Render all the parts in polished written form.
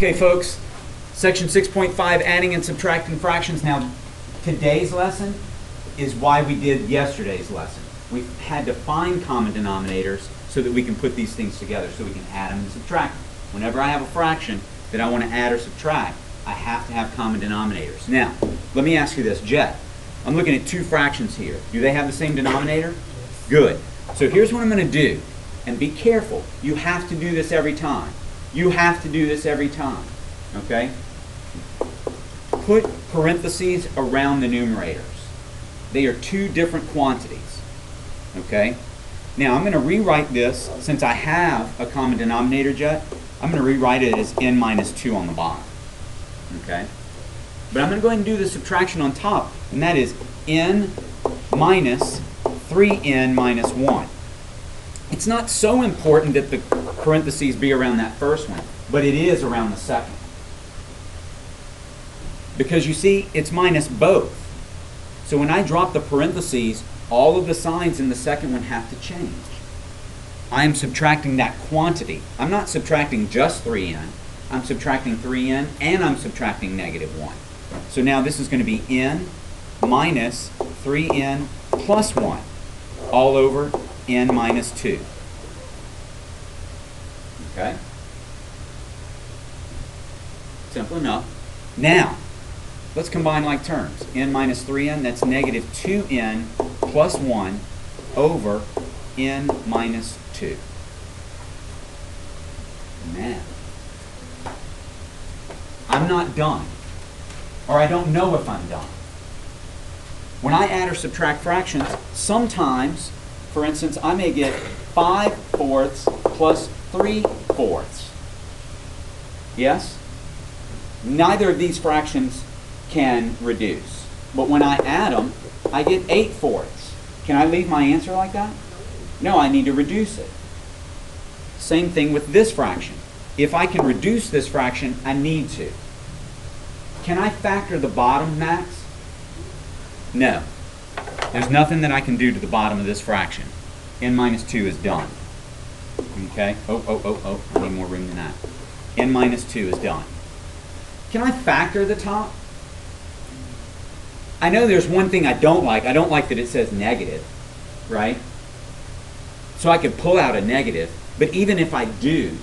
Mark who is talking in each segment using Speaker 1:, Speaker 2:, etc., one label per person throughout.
Speaker 1: Okay, folks, section 6.5, adding and subtracting fractions. Now, today's lesson is why we did yesterday's lesson. We had to find common denominators so that we can put these things together, so we can add them and subtract them. Whenever I have a fraction that I want to add or subtract, I have to have common denominators. Now, let me ask you this, Jet. I'm looking at two fractions here. Do they have the same denominator? Good. So here's what I'm going to do. And be careful. You have to do this every time. You have to do this every time. Okay? Put parentheses around the numerators. They are two different quantities. Okay? Now I'm going to rewrite this, since I have a common denominator, Jet, I'm going to rewrite it as n minus 2 on the bottom. Okay? But I'm going to go ahead and do the subtraction on top, and that is n minus 3n minus 1. It's not so important that the parentheses be around that first one, but it is around the second. Because you see, it's minus both. So when I drop the parentheses, all of the signs in the second one have to change. I am subtracting that quantity. I'm not subtracting just 3n. I'm subtracting 3n, and I'm subtracting negative 1. So now this is going to be n minus 3n plus 1 all over n minus 2. Okay? Simple enough. Now, let's combine like terms. N minus 3n, that's negative 2n plus 1 over n minus 2. Now, I'm not done. Or I don't know if I'm done. When I add or subtract fractions, sometimes, for instance, I may get 5/4 plus 3/4. Yes? Neither of these fractions can reduce. But when I add them, I get 8/4. Can I leave my answer like that? No, I need to reduce it. Same thing with this fraction. If I can reduce this fraction, I need to. Can I factor the bottom, Max? No. There's nothing that I can do to the bottom of this fraction. N minus 2 is done. Okay? Oh, I need more room than that. N minus 2 is done. Can I factor the top? I know there's one thing I don't like. I don't like that it says negative, right? So I could pull out a negative, but even if I do,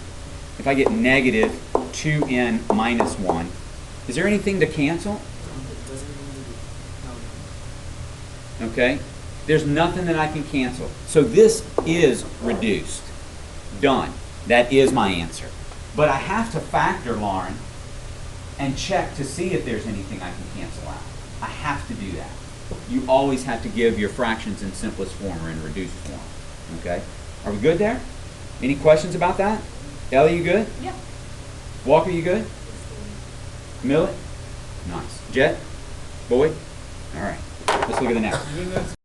Speaker 1: if I get negative 2n minus 1, is there anything to cancel? Okay? There's nothing that I can cancel. So this is reduced. Done. That is my answer. But I have to factor, Lauren, and check to see if there's anything I can cancel out. I have to do that. You always have to give your fractions in simplest form or in reduced form. Okay? Are we good there? Any questions about that? Ellie, you good?
Speaker 2: Yeah.
Speaker 1: Walker, you good? Millet? Nice. Jet? Boyd? All right. Let's look at the next.